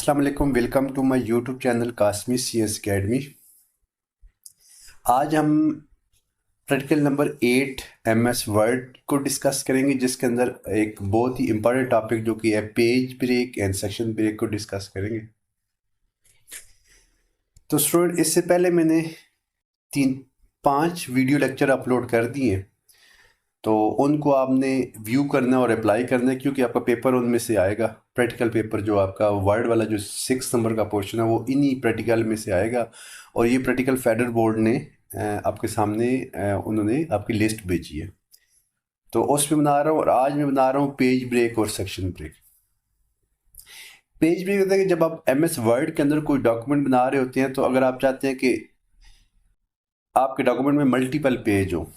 अस्सलाम वालेकुम। Welcome to my YouTube channel Qasmi CS academy. आज हम प्रैक्टिकल नंबर 8 MS वर्ड को डिस्कस करेंगे, जिसके अंदर एक बहुत ही इंपॉर्टेंट टॉपिक जो कि है page break and section break को डिस्कस करेंगे। तो स्टूडेंट, इससे पहले मैंने 5 वीडियो लेक्चर अपलोड कर दिए, तो उनको आपने व्यू करना और अप्लाई करना है, क्योंकि आपका पेपर उनमें से आएगा। प्रैक्टिकल पेपर जो आपका वर्ड वाला जो 6 नंबर का पोर्शन है वो इन्हीं प्रैक्टिकल में से आएगा। और ये प्रैक्टिकल फेडरल बोर्ड ने आपके सामने उन्होंने आपकी लिस्ट भेजी है, तो उसमें बना रहा हूँ। और आज मैं बना रहा हूँ पेज ब्रेक और सेक्शन ब्रेक। पेज ब्रेक होता है कि जब आप MS वर्ड के अंदर कोई डॉक्यूमेंट बना रहे होते हैं, तो अगर आप चाहते हैं कि आपके डॉक्यूमेंट में मल्टीपल पेज हो,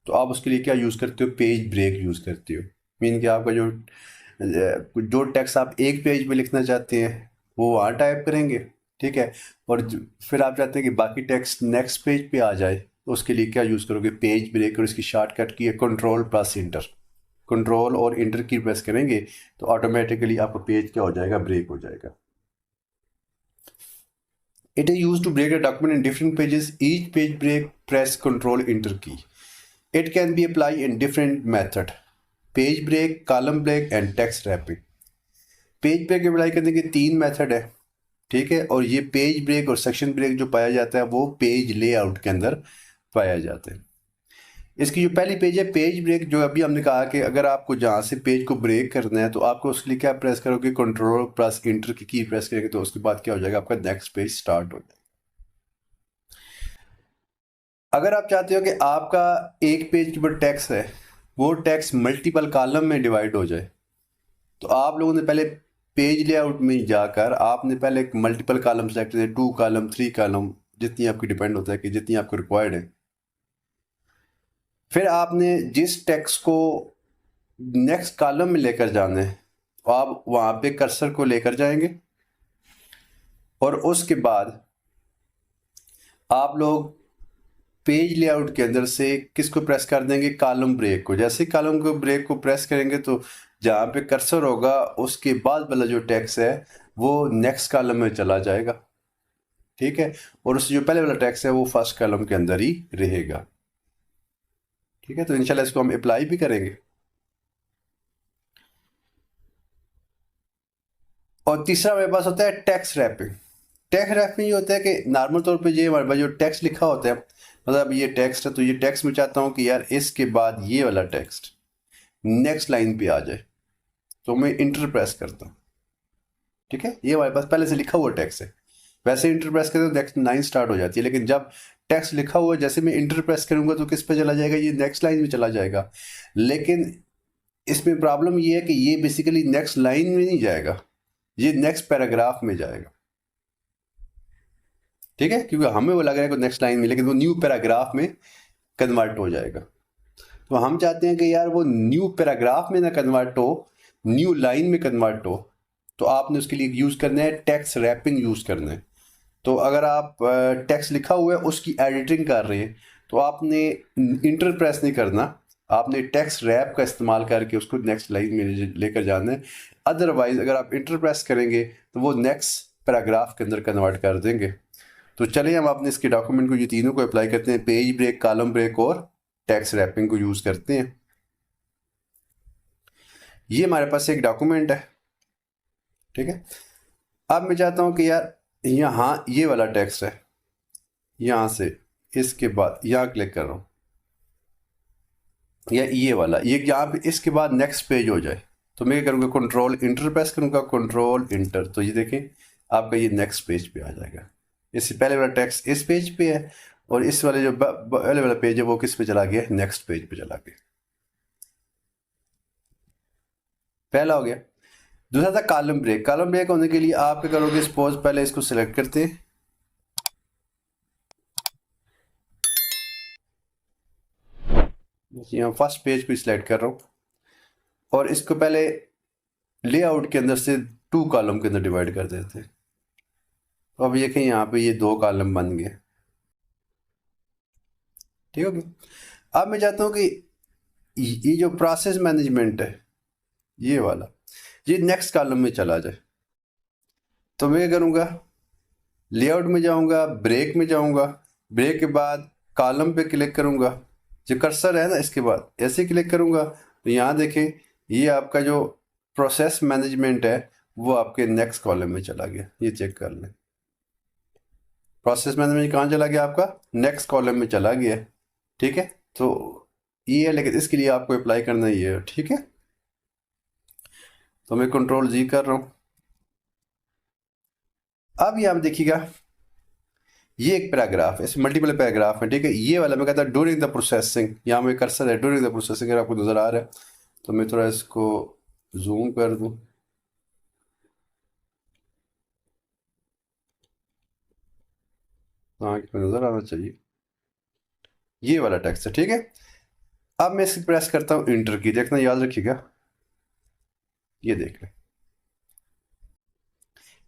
तो आप उसके लिए क्या यूज़ करते हो? पेज ब्रेक यूज़ करते हो। मीन कि आपका जो टेक्स्ट आप एक पेज में लिखना चाहते हैं वो वहाँ टाइप करेंगे, ठीक है। और फिर आप चाहते हैं कि बाकी टेक्स्ट नेक्स्ट पेज पे आ जाए, तो उसके लिए क्या यूज़ करोगे? Page break. और इसकी शॉर्टकट की है कंट्रोल+इंटर। कंट्रोल और इंटर की प्रेस करेंगे तो ऑटोमेटिकली आपका पेज क्या हो जाएगा? ब्रेक हो जाएगा। It is used to break a document in different pages. Each page break, press Control Enter key. It can be applied in different method: page break, column break and text wrapping. Page break apply करने के 3 method है, ठीक है। और ये page break और section break जो पाया जाता है वो पेज लेआउट के अंदर पाया जाता है। इसकी जो पहली पेज है पेज ब्रेक, जो अभी हमने कहा कि अगर आपको जहाँ से पेज को ब्रेक करना है तो आपको उसके लिए क्या प्रेस करोगे? कंट्रोल+इंटर की प्रेस करेंगे, तो उसके बाद क्या हो जाएगा? आपका नेक्स्ट पेज स्टार्ट हो जाएगा। अगर आप चाहते हो कि आपका एक पेज के ऊपर टेक्स्ट है वो टेक्स्ट मल्टीपल कॉलम में डिवाइड हो जाए, तो आप लोगों ने पहले पेज लेआउट में जाकर आपने पहले एक मल्टीपल कॉलम सेलेक्ट किए, 2 कॉलम 3 कॉलम, जितनी आपकी डिपेंड होता है कि जितनी आपको रिक्वायर्ड है। फिर आपने जिस टेक्स्ट को नेक्स्ट कॉलम में लेकर जाना है, तो आप वहाँ पे कर्सर को लेकर जाएंगे और उसके बाद आप लोग पेज लेआउट के अंदर से किसको प्रेस कर देंगे? कॉलम ब्रेक को। जैसे कॉलम को ब्रेक को प्रेस करेंगे तो जहाँ पे कर्सर होगा उसके बाद वाला जो टेक्स्ट है वो नेक्स्ट कॉलम में चला जाएगा, ठीक है। और उससे जो पहले वाला टेक्स्ट है वो फर्स्ट कॉलम के अंदर ही रहेगा, ठीक है। तो इंशाल्लाह इसको हम अप्लाई भी करेंगे। और तीसरा मेरे पास होता है टेक्स्ट रैपिंग। टेक्स्ट रैपिंग ये होता है कि नॉर्मल तौर पे ये हमारे पास जो टेक्स्ट लिखा होता है, मतलब ये टेक्स्ट है, तो ये टेक्स्ट मैं चाहता हूँ कि यार इसके बाद ये वाला टेक्स्ट नेक्स्ट लाइन पे आ जाए, तो मैं इंटर प्रेस करता हूँ, ठीक है। ये हमारे पास पहले से लिखा हुआ टेक्स्ट है, वैसे इंटर प्रेस करें तो नेक्स्ट लाइन स्टार्ट हो जाती है। लेकिन जब टेक्स्ट लिखा हुआ है, जैसे मैं इंटर प्रेस करूंगा तो किस पे चला जाएगा? ये नेक्स्ट लाइन में चला जाएगा। लेकिन इसमें प्रॉब्लम ये है कि ये बेसिकली नेक्स्ट लाइन में नहीं जाएगा, ये नेक्स्ट पैराग्राफ में जाएगा, ठीक है। क्योंकि हमें वो लग रहा है कि नेक्स्ट लाइन में, लेकिन वो न्यू पैराग्राफ में कन्वर्ट हो जाएगा। तो हम चाहते हैं कि यार वो न्यू पैराग्राफ में ना कन्वर्ट हो, न्यू लाइन में कन्वर्ट हो, तो आपने उसके लिए यूज़ करना है टेक्स्ट रैपिंग यूज़ करना है। तो अगर आप टेक्स्ट लिखा हुआ है उसकी एडिटिंग कर रहे हैं तो आपने इंटर प्रेस नहीं करना, आपने टेक्स्ट रैप का इस्तेमाल करके उसको नेक्स्ट लाइन में लेकर जाना है। अदरवाइज अगर आप इंटर प्रेस करेंगे तो वो नेक्स्ट पैराग्राफ के अंदर कन्वर्ट कर देंगे। तो चलिए हम अपने इसके डॉक्यूमेंट को, ये तीनों को अप्लाई करते हैं। पेज ब्रेक, कॉलम ब्रेक और टेक्स्ट रैपिंग को यूज़ करते हैं। ये हमारे पास एक डॉक्यूमेंट है, ठीक है। अब मैं चाहता हूँ कि यार यहाँ ये वाला टेक्स्ट है, यहाँ से इसके बाद यहाँ क्लिक कर रहा हूँ, या ये वाला, ये यहाँ पे इसके बाद नेक्स्ट पेज हो जाए, तो मैं क्या करूँगा? कंट्रोल इंटर प्रेस करूँगा, कंट्रोल इंटर, तो ये देखें आपका ये नेक्स्ट पेज पे आ जाएगा। इससे पहले वाला टेक्स्ट इस पेज पे है और इस वाले जो पहले वाला पेज है वो किस पे चला गया? नेक्स्ट पेज पे चला गया। पहला हो गया। दूसरा था कॉलम ब्रेक। कॉलम ब्रेक होने के लिए आप क्या करोगे? सपोज पहले इसको सिलेक्ट करते हैं, यहाँ फर्स्ट पेज को सिलेक्ट कर रहा हूँ और इसको पहले लेआउट के अंदर से 2 कॉलम के अंदर डिवाइड कर देते हैं। तो अब देखें यहाँ पे ये 2 कॉलम बन गए, ठीक हो गया। अब मैं चाहता हूँ कि ये जो प्रोसेस मैनेजमेंट है ये वाला, ये नेक्स्ट कॉलम में चला जाए। तो मैं क्या करूँगा, लेआउट में जाऊँगा, ब्रेक में जाऊँगा, ब्रेक के बाद कॉलम पे क्लिक करूँगा, जो कर्सर है ना इसके बाद ऐसे क्लिक करूँगा तो यहाँ देखें ये आपका जो प्रोसेस मैनेजमेंट है वो आपके नेक्स्ट कॉलम में चला गया। ये चेक कर लें, प्रोसेस मैनेजमेंट कहाँ चला गया, आपका नेक्स्ट कॉलम में चला गया। ठीक है, तो ये है, लेकिन इसके लिए आपको अप्लाई करना ही है। ठीक है, तो मैं कंट्रोल जी कर रहा हूँ। अब यहाँ देखिएगा ये एक पैराग्राफ है, इसमें मल्टीपल पैराग्राफ है। ठीक है, ये वाला मैं कहता हूँ ड्यूरिंग द प्रोसेसिंग, यहाँ में कर्सर है ड्यूरिंग द प्रोसेसिंग, अगर आपको नज़र आ रहा है तो मैं थोड़ा इसको जूम कर दूँ। हाँ, नज़र आना चाहिए, ये वाला टेक्स्ट है। ठीक है, अब मैं इसे प्रेस करता हूँ इंटर की, देखना याद रखिएगा, ये देख लें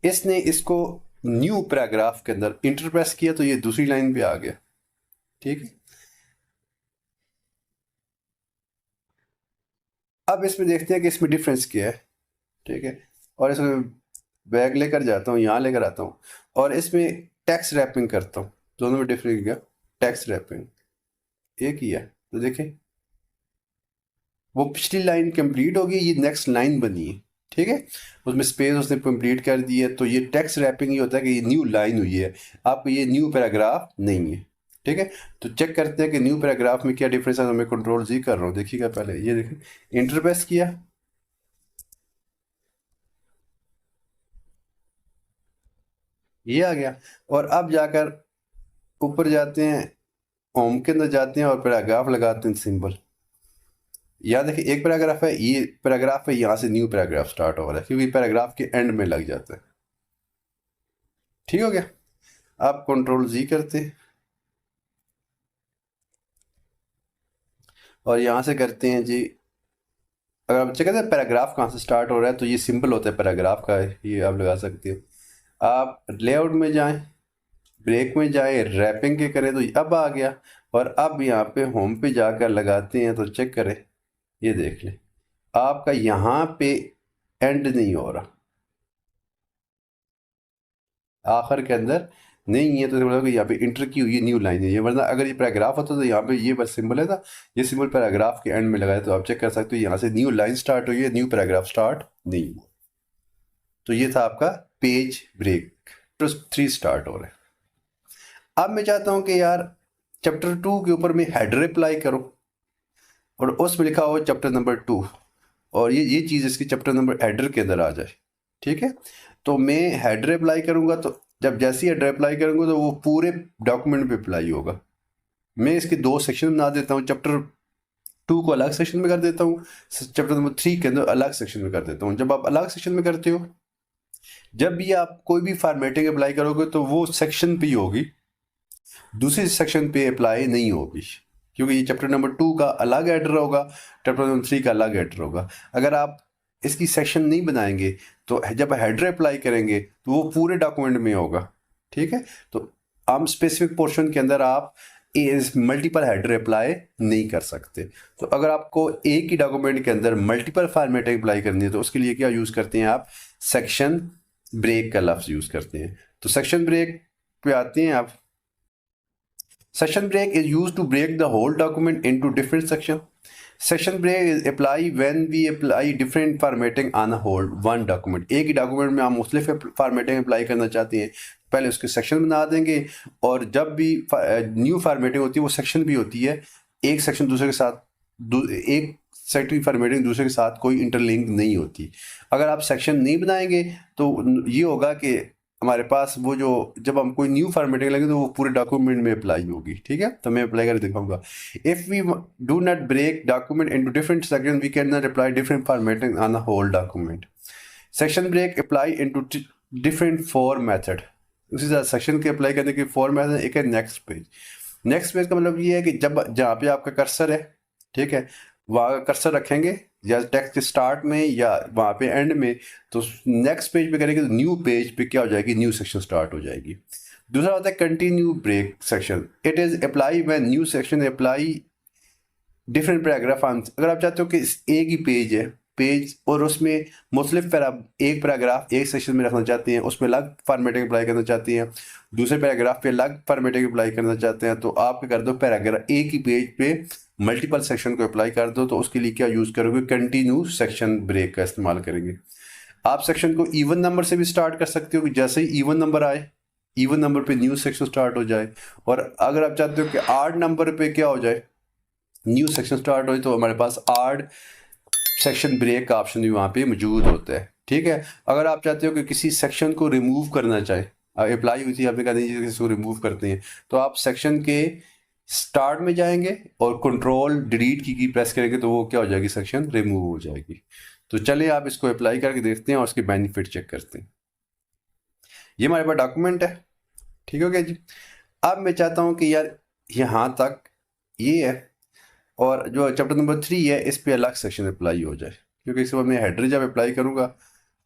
इसने इसको न्यू पैराग्राफ के अंदर इंटर प्रेस किया तो ये दूसरी लाइन पे आ गया। ठीक है, अब इसमें देखते हैं कि इसमें डिफरेंस क्या है। ठीक है, और इसमें बैग लेकर जाता हूँ, यहाँ लेकर आता हूँ और इसमें टेक्स्ट रैपिंग करता हूँ। दोनों में डिफरेंस क्या, टेक्स्ट रैपिंग एक ही है। तो देखें वो पिछली लाइन कंप्लीट होगी, ये नेक्स्ट लाइन बनी है। ठीक है, उसमें स्पेस उसने कंप्लीट कर दी है, तो ये टेक्स्ट रैपिंग ही होता है कि ये न्यू लाइन हुई है, आपको ये न्यू पैराग्राफ नहीं है। ठीक है, तो चेक करते हैं कि न्यू पैराग्राफ में क्या डिफरेंस है। तो मैं कंट्रोल जी कर रहा हूँ, देखिएगा पहले ये देखें इंटर प्रेस किया, ये आ गया। और अब जाकर ऊपर जाते हैं, होम के अंदर जाते हैं और पैराग्राफ लगाते हैं सिंबल। यहाँ देखिए एक पैराग्राफ है, ये पैराग्राफ है, यहाँ से न्यू पैराग्राफ स्टार्ट हो रहा है क्योंकि पैराग्राफ के एंड में लग जाता है। ठीक हो गया, आप कंट्रोल जी करते हैं और यहाँ से करते हैं जी, अगर आप चेक करते हैं पैराग्राफ कहाँ से स्टार्ट हो रहा है तो ये सिंपल होता है पैराग्राफ का, ये आप लगा सकते हो। आप लेआउट में जाएं, ब्रेक में जाए, रैपिंग के करें तो अब आ गया। और अब यहाँ पे होम पे जाकर लगाते हैं तो चेक करें, ये देख लें आपका यहाँ पे एंड नहीं हो रहा, आखिर के अंदर नहीं है, तो मतलब कि यहाँ पे इंटर की हुई न्यू लाइन है ये, वरना अगर ये पैराग्राफ होता तो यहाँ पे ये बस सिंबल है था, ये सिंबल पैराग्राफ के एंड में लगाया तो आप चेक कर सकते हो यहाँ से न्यू लाइन स्टार्ट हुई है, न्यू पैराग्राफ स्टार्ट नहीं हुआ। तो ये था आपका पेज ब्रेक। चैप्टर 3 स्टार्ट हो रहा है। अब मैं चाहता हूँ कि यार चैप्टर 2 के ऊपर मैं हेडर अप्लाई करूँ और उसमें लिखा हो चैप्टर नंबर 2 और ये चीज़ इसकी चैप्टर नंबर हेडर के अंदर आ जाए। ठीक है, तो मैं हेडर अप्लाई करूँगा, तो जब जैसे ही हेडर अप्लाई करूँगा तो वो पूरे डॉक्यूमेंट पे अप्लाई होगा। मैं इसके 2 सेक्शन बना देता हूँ, चैप्टर 2 को अलग सेक्शन में कर देता हूँ, चैप्टर नंबर 3 के अंदर अलग सेक्शन में कर देता हूँ। जब आप अलग सेक्शन में करते हो, जब भी आप कोई भी फॉर्मेटिंग अप्लाई करोगे तो वो सेक्शन पे ही होगी, दूसरे सेक्शन पे अप्लाई नहीं होगी, क्योंकि ये चैप्टर नंबर 2 का अलग हेडर होगा, चैप्टर नंबर 3 का अलग हेडर होगा। अगर आप इसकी सेक्शन नहीं बनाएंगे तो जब हेडर अप्लाई करेंगे तो वो पूरे डॉक्यूमेंट में होगा। ठीक है, तो हम स्पेसिफिक पोर्शन के अंदर आप मल्टीपल हेडर अप्लाई नहीं कर सकते। तो अगर आपको एक ही डॉक्यूमेंट के अंदर मल्टीपल फॉर्मेटिंग अप्लाई करनी है तो उसके लिए क्या यूज़ करते हैं आप, सेक्शन ब्रेक का लफ्ज़ यूज़ करते हैं। तो सेक्शन ब्रेक पे आते हैं आप। Section break is used to break the whole document into different sections. Section break is apply when we apply different formatting on a whole one document. एक ही डॉक्यूमेंट में हम मुख्तलिफ फॉर्मेटिंग अप्लाई करना चाहते हैं, पहले उसके सेक्शन बना देंगे और जब भी न्यू फॉर्मेटिंग होती है वो सेक्शन भी होती है, एक सेक्शन दूसरे के साथ, एक सेक्शन की फॉर्मेटिंग दूसरे के साथ कोई इंटरलिंक नहीं होती। अगर आप सेक्शन नहीं बनाएंगे तो ये होगा कि हमारे पास वो जो जब हम कोई न्यू फॉर्मेटिंग लगे तो वो पूरे डॉक्यूमेंट में अप्लाई होगी। ठीक है, तो मैं अप्लाई कर दिखाऊंगा। If we do not break document into different section we can not apply different formatting on the whole document. Section break apply into different 4 method. उसी तरह सेक्शन के अप्लाई करने के 4 मेथड, एक है नेक्स्ट पेज। नेक्स्ट पेज का मतलब ये है कि जब जहाँ पे आपका कर्सर है, ठीक है, वहाँ कर्सर रखेंगे या टेक्स्ट के स्टार्ट में या वहाँ पे एंड में, तो नेक्स्ट पेज पे करेंगे तो न्यू पेज पे क्या हो जाएगी, न्यू सेक्शन स्टार्ट हो जाएगी। दूसरा होता है continue break section. It is apply when new section apply different paragraph. अगर आप चाहते हो कि एक ही पेज है, पेज और उसमें मुख्तलिफ एक पैराग्राफ एक सेक्शन में रखना चाहते हैं, उसमें अलग फॉर्मेटिंग अप्लाई करना चाहती हैं, दूसरे पैराग्राफ पे अलग फॉर्मेटिंग अप्लाई करना चाहते हैं, तो आप क्या कर दो, पैराग्राफ एक ही पेज पे मल्टीपल सेक्शन को अप्लाई कर दो। तो उसके लिए क्या यूज़ करोगे, कंटिन्यू सेक्शन ब्रेक का इस्तेमाल करेंगे। आप सेक्शन को इवन नंबर से भी स्टार्ट कर सकते हो कि जैसे ही इवन नंबर आए, इवन नंबर पे न्यू सेक्शन स्टार्ट हो जाए। और अगर आप चाहते हो कि आड नंबर पे क्या हो जाए, न्यू सेक्शन स्टार्ट हो, तो हमारे पास आड सेक्शन ब्रेक का ऑप्शन भी वहाँ पे मौजूद होता है। ठीक है, अगर आप चाहते हो कि किसी सेक्शन को रिमूव करना चाहे, अप्लाई हुई थी आपने कहा नहीं इसको रिमूव करते हैं, तो आप सेक्शन के स्टार्ट में जाएंगे और कंट्रोल डिलीट की प्रेस करेंगे तो वो क्या हो जाएगी, सेक्शन रिमूव हो जाएगी। तो चलिए आप इसको अप्लाई करके देखते हैं और उसके बेनिफिट चेक करते हैं। ये हमारे पास डॉक्यूमेंट है, ठीक हो गया जी। अब मैं चाहता हूँ कि यार यहाँ तक ये है और जो चैप्टर नंबर 3 है इस पे अलग सेक्शन अप्लाई हो जाए, क्योंकि इसके बाद मैं हेडर जब अप्लाई करूँगा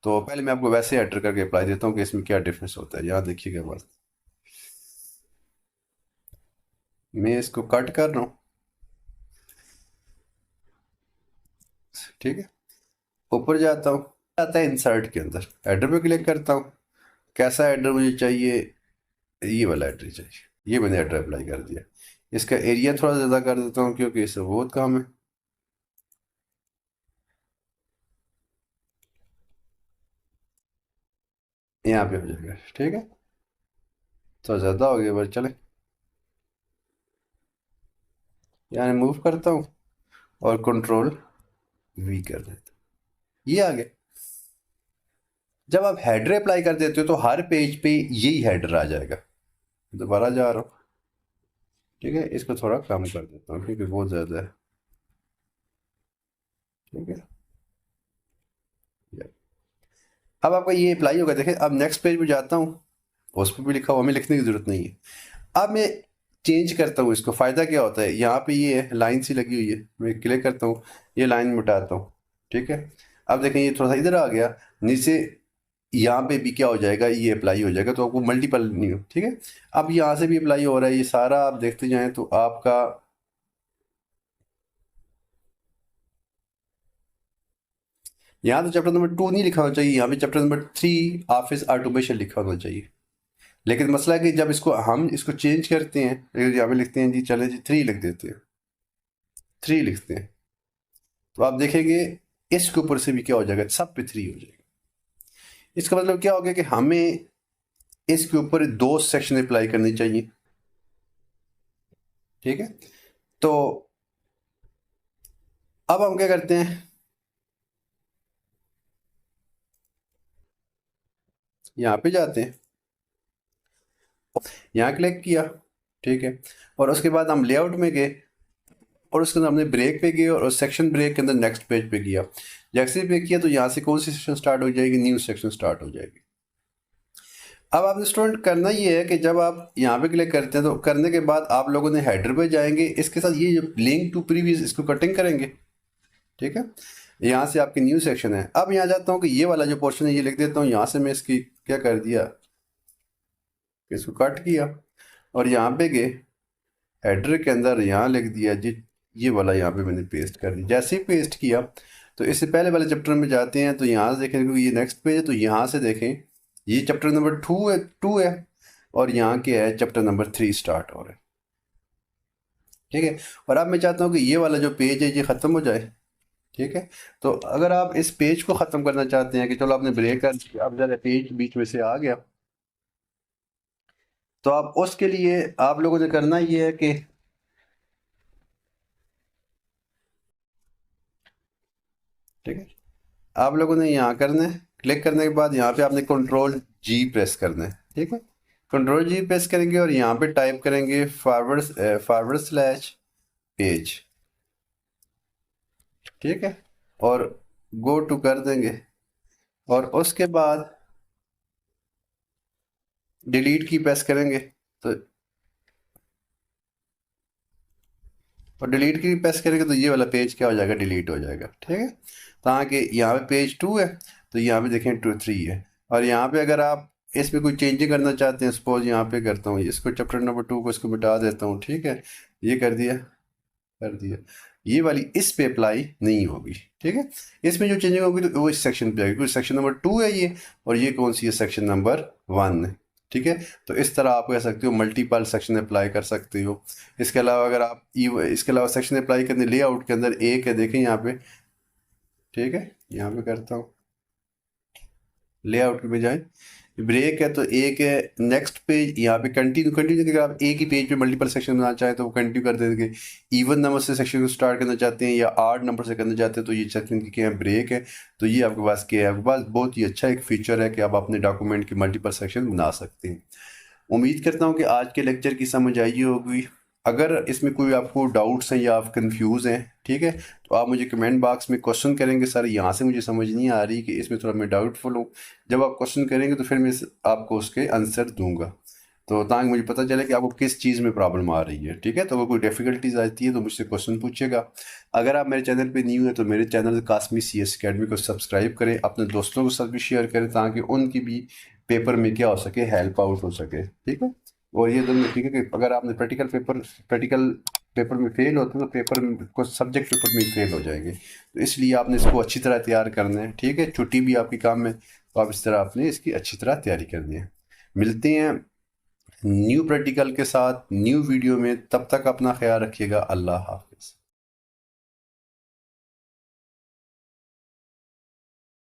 तो पहले मैं आपको वैसे हेडर करके अप्लाई देता हूँ कि इसमें क्या डिफरेंस होता है। यहाँ देखिएगा बस, मैं इसको कट कर रहा हूँ, ठीक है। ऊपर जाता हूँ, आता है इंसर्ट के अंदर, हेडर पे क्लिक करता हूँ। कैसा हेडर मुझे चाहिए, ये वाला हेडर चाहिए, ये मैंने हेडर अप्लाई कर दिया। इसका एरिया थोड़ा ज़्यादा कर देता हूँ क्योंकि इससे बहुत काम है। यहाँ पे हो जाएगा, ठीक है। तो ज़्यादा हो गया, बस चले यहाँ मूव करता हूँ और कंट्रोल वी कर देता हूँ, ये आ गया। जब आप हेडर अप्लाई कर देते हो तो हर पेज पे यही हेडर आ जाएगा। दोबारा जा रहा हूँ, ठीक है, इसको थोड़ा कम कर देता हूँ क्योंकि बहुत ज़्यादा है, ठीक है। अब आपका ये अप्लाई होगा, देखें। अब नेक्स्ट पेज पे जाता हूँ, उस पर भी लिखा हुआ, हमें लिखने की ज़रूरत नहीं है। अब मैं चेंज करता हूँ इसको, फ़ायदा क्या होता है, यहाँ पे ये है लाइन सी लगी हुई है, मैं क्लिक करता हूँ, ये लाइन मिटाता हूँ, ठीक है। अब देखें ये थोड़ा सा इधर आ गया, नीचे यहाँ पे भी क्या हो जाएगा, ये अप्लाई हो जाएगा, तो आपको मल्टीपल नहीं हो, ठीक है। अब यहाँ से भी अप्लाई हो रहा है, ये सारा आप देखते जाएं तो आपका यहाँ तो चैप्टर नंबर 2 नहीं लिखा होना चाहिए, यहाँ पे चैप्टर नंबर 3 ऑफिस ऑटोमेशन लिखा होना चाहिए। लेकिन मसला है कि जब इसको हम इसको चेंज करते हैं, यहाँ पे लिखते हैं जी, चले जी 3 लिख देते हैं, 3 लिखते हैं, तो आप देखेंगे इसके ऊपर से भी क्या हो जाएगा, सब पे 3 हो जाएगा। इसका मतलब क्या हो गया कि हमें इसके ऊपर 2 सेक्शन अप्लाई करनी चाहिए, ठीक है। तो अब हम क्या करते हैं, यहाँ पे जाते हैं, यहाँ क्लिक किया, ठीक है। और उसके बाद हम लेआउट में गए और उसके अंदर हमने ब्रेक पे गए और सेक्शन ब्रेक के अंदर नेक्स्ट पेज पे किया। जैसे पे किया तो यहाँ से कौन सी सेक्शन स्टार्ट हो जाएगी, न्यू सेक्शन स्टार्ट हो जाएगी। अब आपने स्टूडेंट करना ये है कि जब आप यहाँ पे क्लिक करते हैं तो करने के बाद आप लोगों ने हेडर पे जाएंगे, इसके साथ ये जो लिंक टू प्रीवियस इसको कटिंग करेंगे, ठीक है। यहाँ से आपकी न्यू सेक्शन है। अब यहाँ जाता हूँ कि ये वाला जो पोर्शन है ये लिख देता हूँ, यहाँ से मैं इसकी क्या कर दिया, इसको कट किया और यहाँ पे गए हेडर के अंदर यहाँ लिख दिया जी, ये वाला यहाँ पे मैंने पेस्ट कर दिया। जैसे ही पेस्ट किया तो इससे पहले वाले चैप्टर में जाते हैं, तो यहाँ से देखें क्योंकि ये नेक्स्ट पेज है, तो यहाँ से देखें ये चैप्टर नंबर 2 है और यहाँ क्या है, चैप्टर नंबर 3 स्टार्ट हो रहा है, ठीक है। और अब मैं चाहता हूँ कि ये वाला जो पेज है ये ख़त्म हो जाए, ठीक है। तो अगर आप इस पेज को ख़त्म करना चाहते हैं कि चलो आपने ब्रेक कर, अब ज़रा पेज बीच में से आ गया, तो आप उसके लिए आप लोगों ने करना ये है कि ठीक है, आप लोगों ने यहाँ करना है, क्लिक करने के बाद यहाँ पे आपने कंट्रोल जी प्रेस करना है, ठीक है। कंट्रोल जी प्रेस करेंगे और यहाँ पे टाइप करेंगे फॉरवर्ड स्लैश पेज, ठीक है। और गो टू कर देंगे और उसके बाद डिलीट की प्रेस करेंगे, तो और डिलीट की प्रेस करेंगे तो ये वाला पेज क्या हो जाएगा, डिलीट हो जाएगा, ठीक है। ताकि यहाँ पे पेज 2 है तो यहाँ पे देखें 3 है। और यहाँ पे अगर आप इसमें कोई चेंजिंग करना चाहते हैं, सपोज यहाँ पे करता हूँ इसको चैप्टर नंबर 2 को इसको मिटा देता हूँ, ठीक है, ये कर दिया, कर दिया। ये वाली इस पे अप्लाई नहीं होगी, ठीक है। इसमें जो चेंजिंग होगी तो वो इस सेक्शन पे आएगी, क्योंकि सेक्शन नंबर 2 है ये, और ये कौन सी है, सेक्शन नंबर 1 है, ठीक है। तो इस तरह आप कह सकते हो मल्टीपल सेक्शन अप्लाई कर सकते हो। इसके अलावा अगर आप इसके अलावा सेक्शन अप्लाई करने लेआउट के अंदर एक है, देखें यहाँ पे, ठीक है, यहाँ पे करता हूँ, लेआउट में जाए, ब्रेक है तो एक है, नेक्स्ट पेज, यहाँ पे कंटिन्यू, कंटिन्यू अगर आप एक ही पेज पे मल्टीपल सेक्शन बनाना चाहें तो वो कंटिन्यू कर देंगे। इवन नंबर से सेक्शन को स्टार्ट करना चाहते हैं या आड नंबर से करना चाहते हैं तो ये सेक्शन की क्या है, ब्रेक है। तो ये आपके पास क्या है, आपके पास बहुत ही अच्छा एक फीचर है कि आप अपने डॉक्यूमेंट की मल्टीपल सेक्शन बना सकते हैं। उम्मीद करता हूँ कि आज के लेक्चर की समझ आई होगी। अगर इसमें कोई आपको डाउट्स हैं या आप कंफ्यूज हैं, ठीक है, तो आप मुझे कमेंट बॉक्स में क्वेश्चन करेंगे, सर यहाँ से मुझे समझ नहीं आ रही कि इसमें थोड़ा मैं डाउटफुल हूँ। जब आप क्वेश्चन करेंगे तो फिर मैं आपको उसके आंसर दूंगा, तो ताकि मुझे पता चले कि आपको किस चीज़ में प्रॉब्लम आ रही है, ठीक है। तो अगर कोई डिफ़िकल्टीज आती है तो मुझसे क्वेश्चन पूछेगा। अगर आप मेरे चैनल पे न्यू है तो मेरे चैनल कासमी CS अकेडमी को सब्सक्राइब करें, अपने दोस्तों के साथ भी शेयर करें ताकि उनकी भी पेपर में क्या हो सके, हेल्प आउट हो सके, ठीक है। और ये दोनों ठीक है कि अगर आपने प्रैक्टिकल पेपर में फेल होते हैं तो पेपर में कुछ सब्जेक्ट पेपर में फेल हो जाएंगे, तो इसलिए आपने इसको अच्छी तरह तैयार करना है, ठीक है। छुट्टी भी आपकी काम है तो आप इस तरह आपने इसकी अच्छी तरह तैयारी करनी है। मिलते हैं न्यू प्रैक्टिकल के साथ न्यू वीडियो में, तब तक अपना ख्याल रखिएगा। अल्लाह हाफिज़।